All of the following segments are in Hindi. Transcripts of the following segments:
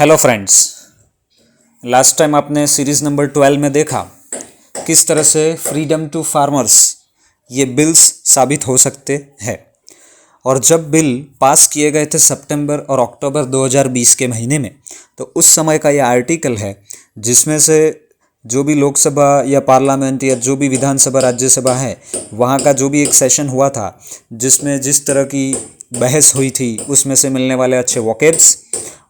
हेलो फ्रेंड्स, लास्ट टाइम आपने सीरीज़ नंबर 12 में देखा किस तरह से फ्रीडम टू फार्मर्स ये बिल्स साबित हो सकते हैं। और जब बिल पास किए गए थे सितंबर और अक्टूबर 2020 के महीने में, तो उस समय का ये आर्टिकल है जिसमें से जो भी लोकसभा या पार्लियामेंट या जो भी विधानसभा राज्यसभा है वहाँ का जो भी एक सेशन हुआ था जिसमें जिस तरह की बहस हुई थी उसमें से मिलने वाले अच्छे वोकेब्स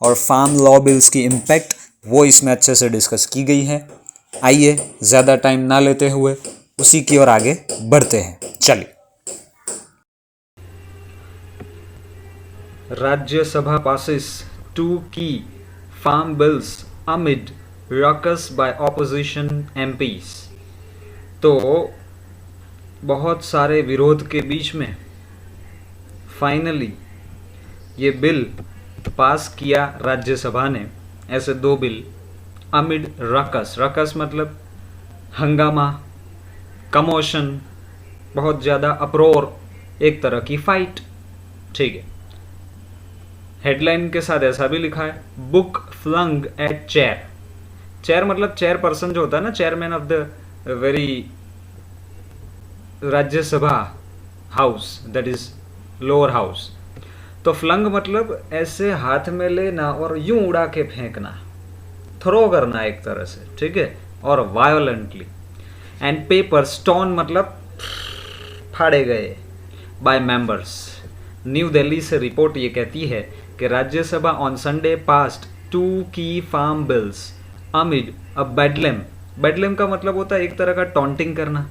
और फार्म लॉ बिल्स की इम्पैक्ट वो इसमें अच्छे से डिस्कस की गई है। आइए ज़्यादा टाइम ना लेते हुए उसी की ओर आगे बढ़ते हैं। चलिए, Rajya Sabha passes two key farm bills amid ruckus by opposition MPs। तो बहुत सारे विरोध के बीच में फाइनली ये बिल पास किया राज्यसभा ने। ऐसे दो बिल अमिड रकस, रकस मतलब हंगामा, कमोशन, बहुत ज़्यादा अप्रोर, एक तरह की फाइट। ठीक है, हेडलाइन के साथ ऐसा भी लिखा है, book flung at chair. Chair मतलब चेयर पर्सन जो होता है ना, chairman of the very Rajya Sabha house, that is lower house. तो फ्लंग मतलब ऐसे हाथ में लेना और यूं उड़ा के फेंकना, थ्रो करना एक तरह से, ठीक है, और वायोलेंटली। एंड पेपर स्टोन मतलब फाड़े गए बाय मेंबर्स। न्यू दिल्ली से रिपोर्ट ये कहती है कि Rajya Sabha on Sunday passed two key farm bills amid a bedlam. Bedlam का मतलब होता है एक तरह का टॉन्टिंग करना,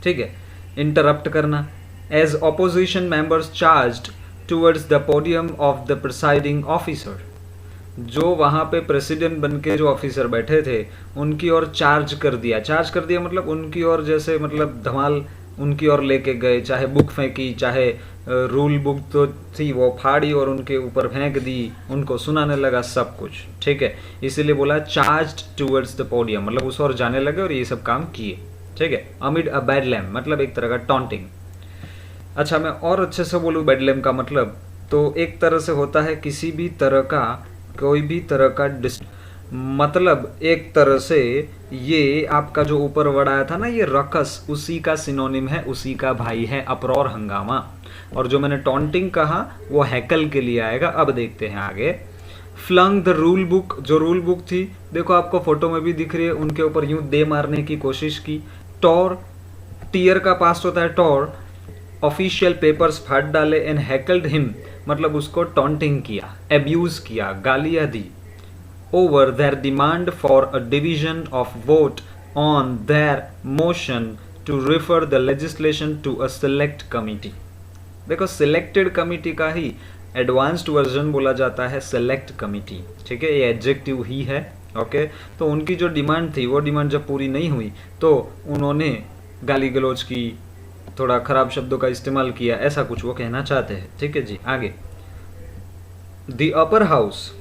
ठीक है, इंटरप्ट करना। As opposition members charged towards the podium of the presiding officer. जो वहाँ पे प्रेसिडेंट बन के जो ऑफिसर बैठे थे उनकी ओर चार्ज कर दिया। चार्ज कर दिया मतलब उनकी ओर जैसे मतलब धमाल उनकी ओर लेके गए, चाहे बुक फेंकी, चाहे रूल बुक तो थी वो फाड़ी और उनके ऊपर फेंक दी, उनको सुनाने लगा सब कुछ, ठीक है। इसीलिए बोला चार्ज्ड टूवर्ड्स द पोडियम, मतलब उस ओर जाने लगे और ये सब काम किए, ठीक है। अमिड अ बेडलैम मतलब एक तरह का टॉन्टिंग। अच्छा, मैं और अच्छे से बोलूँ बेडलैम का मतलब, तो एक तरह से होता है किसी भी तरह का, कोई भी तरह का मतलब एक तरह से ये आपका जो ऊपर वर्ड आया था ना, ये रकस, उसी का सिनोनिम है, उसी का भाई है अप्रोर, हंगामा। और जो मैंने टॉन्टिंग कहा वो हैकल के लिए आएगा। अब देखते हैं आगे। फ्लंग द रूल बुक, जो रूल बुक थी देखो आपको फोटो में भी दिख रही है, उनके ऊपर यूं दे मारने की कोशिश की। टॉर, टीयर का पास्ट होता है टॉर, ऑफिशियल पेपर्स फाड़ डाले। एंड हैकल्ड हिम मतलब उसको टॉन्टिंग किया, एब्यूज किया, गालियां दी। over their demand for a division of vote on their motion to refer the legislation to a select committee। देखो सिलेक्टेड कमिटी का ही एडवांस्ड वर्जन बोला जाता है सेलेक्ट कमिटी, ठीक है, ये एडजेक्टिव ही है, ओके। तो उनकी जो डिमांड थी वो डिमांड जब पूरी नहीं हुई तो उन्होंने गाली गलौज की, थोड़ा खराब शब्दों का इस्तेमाल किया, ऐसा कुछ वो कहना चाहते हैं, ठीक है जी। आगे, the upper house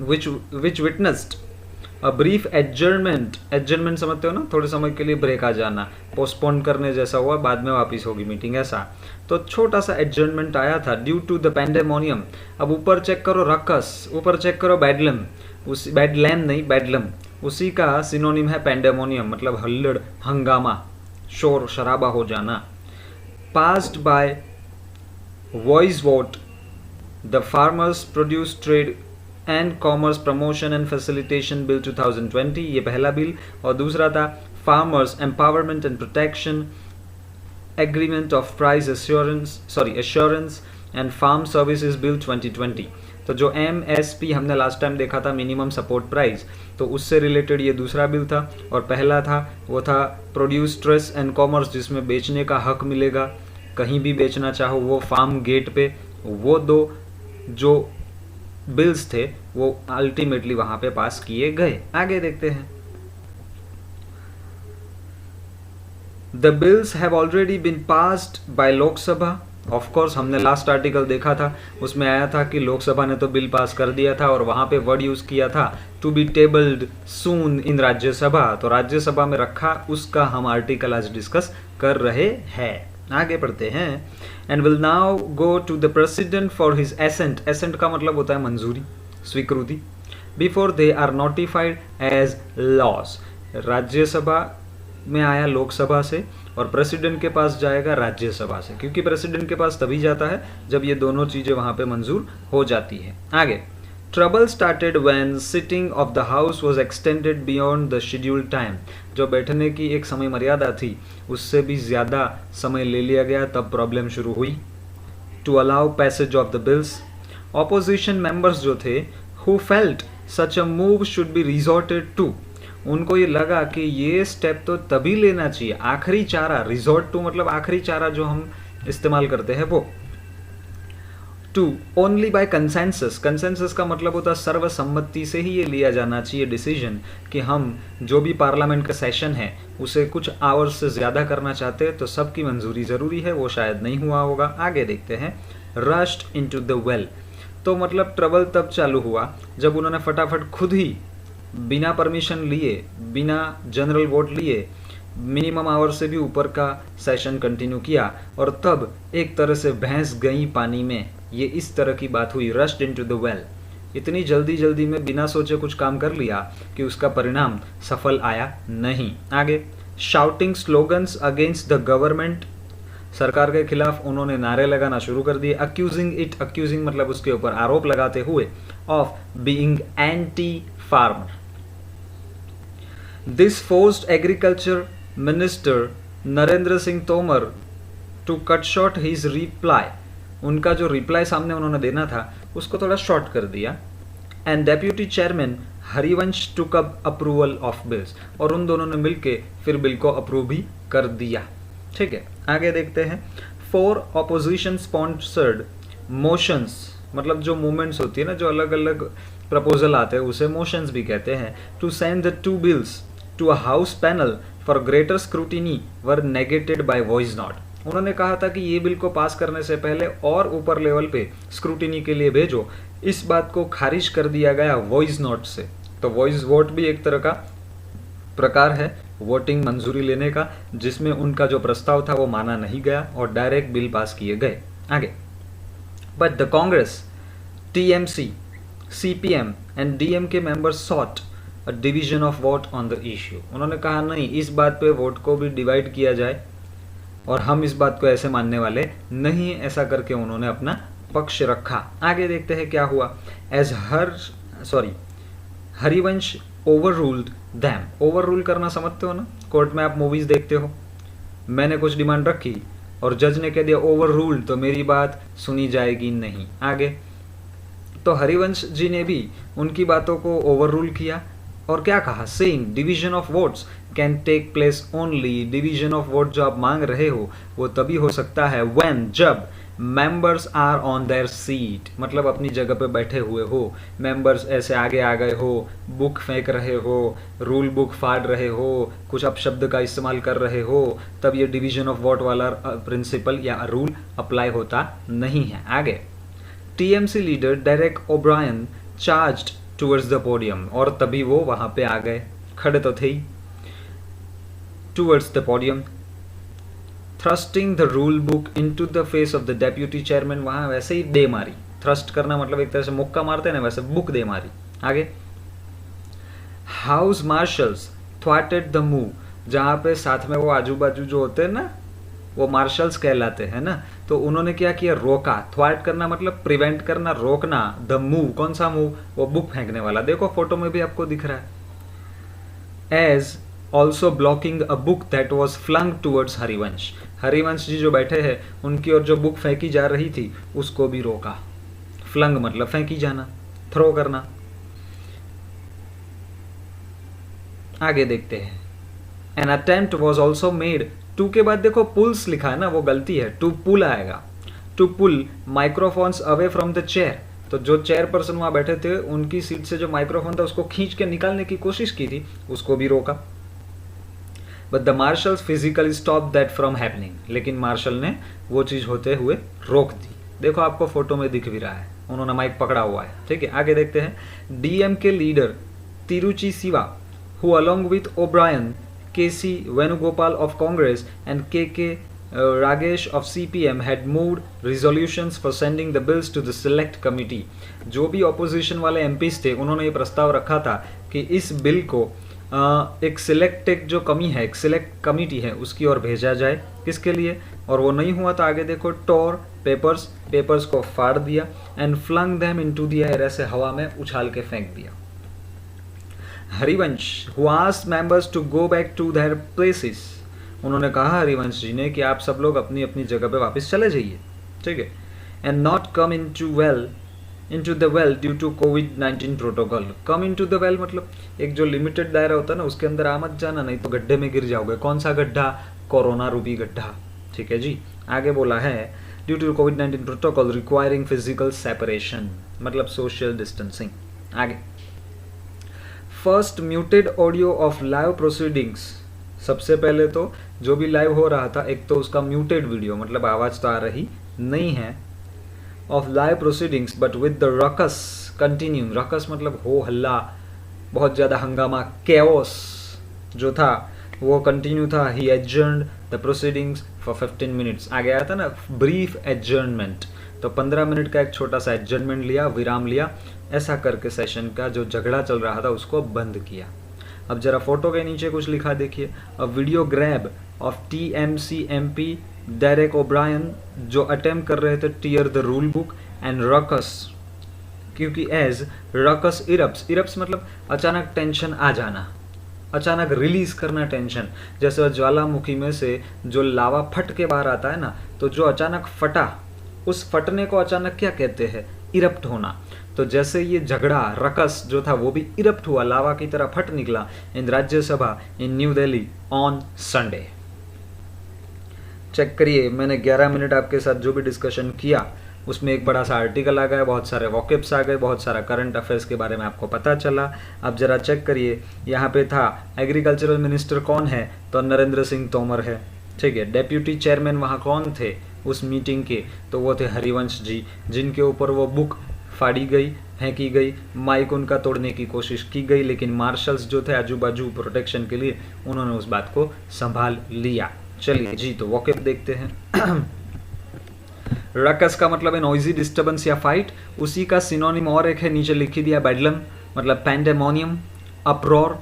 which witnessed a brief adjournment। adjournment समझते हो ना, थोड़े समय के लिए ब्रेक आ जाना, पोस्टपोन करने जैसा हुआ, बाद में वापस होगी मीटिंग, ऐसा। तो छोटा सा एडजर्नमेंट आया था ड्यू टू द पैंडेमोनियम। अब ऊपर चेक करो रकस, ऊपर चेक करो बैडलम, उस बैडलैम नहीं बैडलम, उसी का सिनोनिम है पैंडेमोनियम, मतलब हल्लड़, हंगामा, शोर शराबा हो जाना। Passed by voice vote the farmers produce trade and commerce promotion and facilitation bill 2020, ये पहला बिल। और दूसरा था farmers empowerment and protection agreement of price assurance and farm services bill 2020। तो जो MSP हमने लास्ट टाइम देखा था, मिनिमम सपोर्ट प्राइस, तो उससे रिलेटेड ये दूसरा बिल था। और पहला था वो था प्रोड्यूस ट्रेस एंड कॉमर्स, जिसमें बेचने का हक मिलेगा, कहीं भी बेचना चाहो वो फार्म गेट पे। वो दो जो बिल्स थे वो अल्टीमेटली वहां पे पास किए गए। आगे देखते हैं। The bills have already been passed by Lok Sabha. Of course हमने लास्ट आर्टिकल देखा था, उसमें आया था कि लोकसभा ने तो बिल पास कर दिया था और वहां पे वर्ड यूज किया था टू बी टेबल्ड सून इन राज्यसभा। तो राज्यसभा में रखा, उसका हम आर्टिकल आज डिस्कस कर रहे हैं। आगे पढ़ते हैं। And will now go to the president for his assent. Assent का मतलब होता है मंजूरी, स्वीकृति, before they are notified as laws. Rajya Sabha में आया लोकसभा से और प्रेसिडेंट के पास जाएगा राज्यसभा से, क्योंकि प्रेसिडेंट के पास तभी जाता है जब ये दोनों चीज़ें वहाँ पे मंजूर हो जाती है। आगे, trouble started when sitting of the house was extended beyond the scheduled time. जो बैठने की एक समय मर्यादा थी उससे भी ज़्यादा समय ले लिया गया, तब प्रॉब्लम शुरू हुई। To allow passage of the bills, opposition members जो थे who felt such a move should be resorted to, उनको ये लगा कि ये स्टेप तो तभी लेना चाहिए, आखिरी चारा, रिजॉर्ट टू मतलब आखिरी चारा जो हम इस्तेमाल करते हैं वो। To only by consensus, consensus का मतलब होता है सर्वसम्मति से ही ये लिया जाना चाहिए डिसीजन कि हम जो भी पार्लियामेंट का सेशन है उसे कुछ आवर्स से ज़्यादा करना चाहते हैं, तो सबकी मंजूरी ज़रूरी है, वो शायद नहीं हुआ होगा। आगे देखते हैं, रश्ड इनटू द वेल, तो मतलब ट्रबल तब चालू हुआ जब उन्होंने फटाफट खुद ही बिना परमिशन लिए, बिना जनरल वोट लिए, मिनिमम आवर से भी ऊपर का सेशन कंटिन्यू किया, और तब एक तरह से भैंस गई पानी में, ये इस तरह की बात हुई। रश्ड इनटू द वेल, इतनी जल्दी जल्दी में बिना सोचे कुछ काम कर लिया कि उसका परिणाम सफल आया नहीं। आगे, shouting slogans against the government, सरकार के खिलाफ उन्होंने नारे लगाना शुरू कर दिए। अक्यूजिंग इट, अक्यूजिंग मतलब उसके ऊपर आरोप लगाते हुए, of being anti farmer. This forced agriculture minister Narendra Singh Tomar to cut short his reply, उनका जो रिप्लाई सामने उन्होंने देना था उसको थोड़ा शॉर्ट कर दिया। And deputy chairman Harivansh took up approval of bills, और उन दोनों ने मिलके फिर बिल को अप्रूव भी कर दिया। ठीक है, आगे देखते हैं। 4 ऑपोजिशन स्पॉन्सर्ड मोशंस, मतलब जो मूवमेंट्स होती है ना, जो अलग अलग प्रपोजल आते हैं उसे मोशंस भी कहते हैं। To send the 2 bills to a house panel for greater scrutiny were negated by voice vote, उन्होंने कहा था कि ये बिल को पास करने से पहले और ऊपर लेवल पे स्क्रूटिनी के लिए भेजो, इस बात को खारिज कर दिया गया वॉइस नोट से। तो वॉइस वोट भी एक तरह का प्रकार है वोटिंग मंजूरी लेने का, जिसमें उनका जो प्रस्ताव था वो माना नहीं गया और डायरेक्ट बिल पास किए गए। आगे, but the Congress, TMC, CPM and DMK members sought a division of vote on the issue, उन्होंने कहा नहीं, इस बात पे वोट को भी डिवाइड किया जाए और हम इस बात को ऐसे मानने वाले नहीं, ऐसा करके उन्होंने अपना पक्ष रखा। आगे देखते हैं क्या हुआ। As Harivansh over ruled them, over rule करना समझते हो ना, कोर्ट में आप मूवीज देखते हो, मैंने कुछ डिमांड रखी और जज ने कह दिया ओवर रूल्ड, तो मेरी बात सुनी जाएगी नहीं। आगे, तो हरिवंश जी ने भी उनकी बातों को ओवर रूल किया और क्या कहा, saying division of votes can take place only, division of vote जो आप मांग रहे हो वो तभी हो सकता है व्हेन, जब members are on their seat, मतलब अपनी जगह पे बैठे हुए हो, मेंबर्स ऐसे आगे आ गए हो, बुक फेंक रहे हो, रूल बुक फाड़ रहे हो, कुछ अपशब्द का इस्तेमाल कर रहे हो, तब ये डिवीजन ऑफ वोट वाला प्रिंसिपल या रूल अप्लाई होता नहीं है। आगे, TMC leader Derek O'Brien charged towards the podium, और तभी वो वहां पे आ गए, खड़े तो थे ही, towards the podium, thrusting the rule book into the face of the deputy chairman, वहां वैसे ही दे मारी, थ्रस्ट करना मतलब एक तरह से मुक्का मारते हैं ना, वैसे बुक दे मारी। आगे, हाउस मार्शल्स थ्वाटेड द मूव, जहां पे साथ में वो आजू बाजू जो होते हैं ना वो मार्शल्स कहलाते हैं ना, तो उन्होंने क्या किया, रोका। थ्वाट करना मतलब प्रिवेंट करना, रोकना। द मूव, कौन सा मूव, वो बुक फेंकने वाला, देखो फोटो में भी आपको दिख रहा है। As also blocking a book that was flung towards Harivansh, Harivansh ji जो बैठे हैं उनकी ओर जो बुक फेंकी जा रही थी उसको भी रोका। फ्लंग मतलब फेंकी जाना, थ्रो करना। आगे देखते हैं। An attempt was also made, to के बाद देखो पुल्स लिखा है ना, वो गलती है, टू पुल आएगा, to pull microphones away from the chair, तो जो चेयर पर्सन वहां बैठे थे उनकी सीट से जो माइक्रोफोन था उसको खींच के निकालने की कोशिश की थी, उसको भी रोका। But the marshals physically stop that from happening, लेकिन मार्शल ने वो चीज होते हुए रोक दी। देखो आपको फोटो में दिख भी रहा है, उन्होंने माइक पकड़ा हुआ है। ठीक है, आगे देखते हैं। डीएम के leader Tiruchi Siva, who along with O'Brien, K C Venugopal of Congress and K Ragesh of CPM had moved resolutions for sending the bills to the select committee. जो भी ऑपोजिशन वाले MPs थे उन्होंने ये प्रस्ताव रखा था कि इस बिल को एक सिलेक्ट जो कमी है, एक सिलेक्ट कमिटी है, उसकी ओर भेजा जाए। किसके लिए? और वो नहीं हुआ तो आगे देखो, टोर पेपर्स को फाड़ दिया and flung them into the air, ऐसे हवा में उछाल के फेंक दिया। Harivansh who asked members to go back to their places, उन्होंने कहा हरिवंश जी ने कि आप सब लोग अपनी अपनी जगह पे वापस चले जाइए, ठीक है, and not come into the well due to COVID-19 protocol. Come into the well मतलब एक जो लिमिटेड दायरा होता है ना, उसके अंदर आ मत जाना, नहीं तो गड्ढे में गिर जाओगे। कौन सा गड्ढा? कोरोना रूपी गड्ढा, ठीक है जी। आगे बोला है due to COVID-19 protocol requiring physical separation, मतलब सोशल डिस्टेंसिंग। आगे first muted audio of live proceedings, सबसे पहले तो जो भी लाइव हो रहा था, एक तो उसका म्यूटेड वीडियो, मतलब आवाज तो आ रही नहीं है, of live proceedings but with the ruckus continuing. Ruckus मतलब हो हल्ला, बहुत ज़्यादा हंगामा, कैओस जो था वो कंटिन्यू था। He adjourned the proceedings for 15 minutes. आगे आया था ना ब्रीफ एडजर्नमेंट, तो 15 मिनट का एक छोटा सा एडजर्नमेंट लिया, विराम लिया, ऐसा करके सेशन का जो झगड़ा चल रहा था उसको बंद किया। अब जरा फोटो के नीचे कुछ लिखा देखिए, a video grab of TMC MP Derek O'Brien, जो अटेम्प्ट कर रहे थे tier the rule book and ruckus, क्योंकि एज रकस इरप्स मतलब अचानक टेंशन आ जाना, अचानक रिलीज करना टेंशन। जैसे ज्वालामुखी में से जो लावा फट के बाहर आता है ना, तो जो अचानक फटा, उस फटने को अचानक क्या कहते हैं? इरप्ट होना। तो जैसे ये झगड़ा रकस जो था वो भी इरप्ट हुआ, लावा की तरह फट निकला in Rajya Sabha in New Delhi on Sunday. Check करिए, मैंने 11 मिनट आपके साथ जो भी डिस्कशन किया उसमें एक बड़ा सा आर्टिकल आ गया, बहुत सारे वॉकेब्स आ गए, बहुत सारा करंट अफेयर्स के बारे में आपको पता चला। अब जरा चेक करिए, यहाँ पे था एग्रीकल्चरल मिनिस्टर कौन है? तो नरेंद्र सिंह तोमर है, ठीक है। डेप्यूटी चेयरमैन वहाँ कौन थे उस मीटिंग के? तो वो थे हरिवंश जी, जिनके ऊपर वो बुक फाड़ी गई, फेंकी गई, माइक उनका तोड़ने की कोशिश की गई, लेकिन मार्शल्स जो थे आजू बाजू प्रोटेक्शन के लिए, उन्होंने उस बात को संभाल लिया। चलिए जी, तो वॉकेब देखते हैं। रकस का मतलब है नॉइजी डिस्टर्बेंस या फाइट, उसी का सिनोनिम और एक है, नीचे लिखी दिया, बेडलम मतलब पैंडेमोनियम, अप्रोर,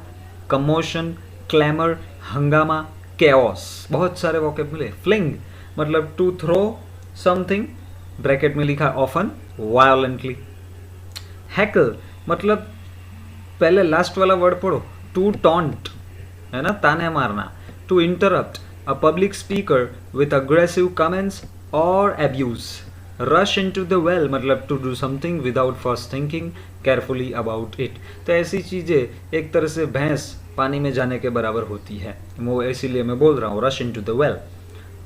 कमोशन, क्लैमर, हंगामा, कैओस, बहुत सारे वॉकेब मिले। फ्लिंग मतलब टू थ्रो समथिंग, ब्रैकेट में लिखा ऑफन वायलेंटली। हैकल मतलब पहले लास्ट वाला वर्ड पढ़ो, टू टॉन्ट है ना, ताने मारना। To interrupt a public speaker with aggressive comments और abuse। rush into the well मतलब to do something without first thinking carefully about it। तो ऐसी चीज़ें एक तरह से भैंस पानी में जाने के बराबर होती है, वो इसीलिए मैं बोल रहा हूँ rush into the well।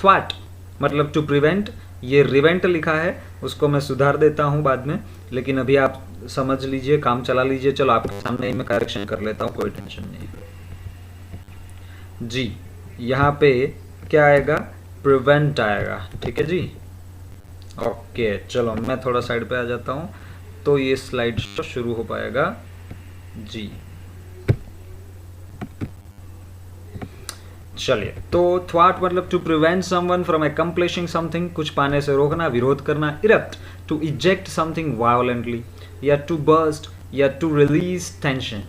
thwart मतलब to prevent, ये रिवेंट लिखा है, उसको मैं सुधार देता हूँ बाद में, लेकिन अभी आप समझ लीजिए, काम चला लीजिए। चलो आपके सामने ही मैं करेक्शन कर लेता हूँ, कोई टेंशन नहीं जी। यहाँ पे क्या आएगा? प्रिवेंट आएगा, ठीक है जी। ओके, चलो मैं थोड़ा साइड पे आ जाता हूँ तो ये स्लाइड शो शुरू हो पाएगा जी। चलिए, तो थ्वाट मतलब to prevent someone from accomplishing something, कुछ पाने से रोकना, विरोध करना। Erupt to eject something violently, या टू बर्स्ट, या टू रिलीज टेंशन।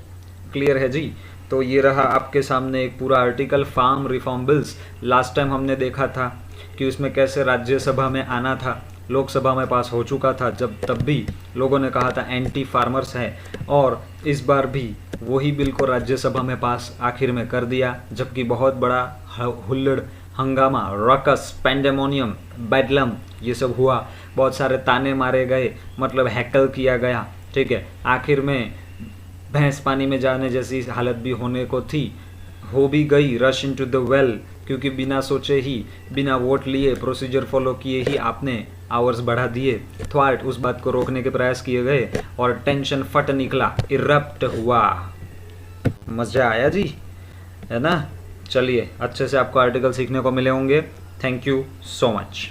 क्लियर है जी। तो ये रहा आपके सामने एक पूरा article, farm reform bills. Last time हमने देखा था कि उसमें कैसे राज्यसभा में आना था, लोकसभा में पास हो चुका था, जब तब भी लोगों ने कहा था एंटी फार्मर्स है, और इस बार भी वही बिल को राज्यसभा में पास आखिर में कर दिया, जबकि बहुत बड़ा हुल्लड़, हंगामा, रकस, पैंडेमोनियम, बेडलम ये सब हुआ, बहुत सारे ताने मारे गए, मतलब हैकल किया गया, ठीक है। आखिर में भैंस पानी में जाने जैसी हालत भी होने को थी, हो भी गई, रश इनटू द वेल, क्योंकि बिना सोचे ही, बिना वोट लिए, प्रोसीजर फॉलो किए ही आपने आवर्स बढ़ा दिए। थ्वाट उस बात को रोकने के प्रयास किए गए और टेंशन फट निकला, इरप्ट हुआ। मजा आया जी, है ना। चलिए, अच्छे से आपको आर्टिकल सीखने को मिले होंगे। Thank you so much.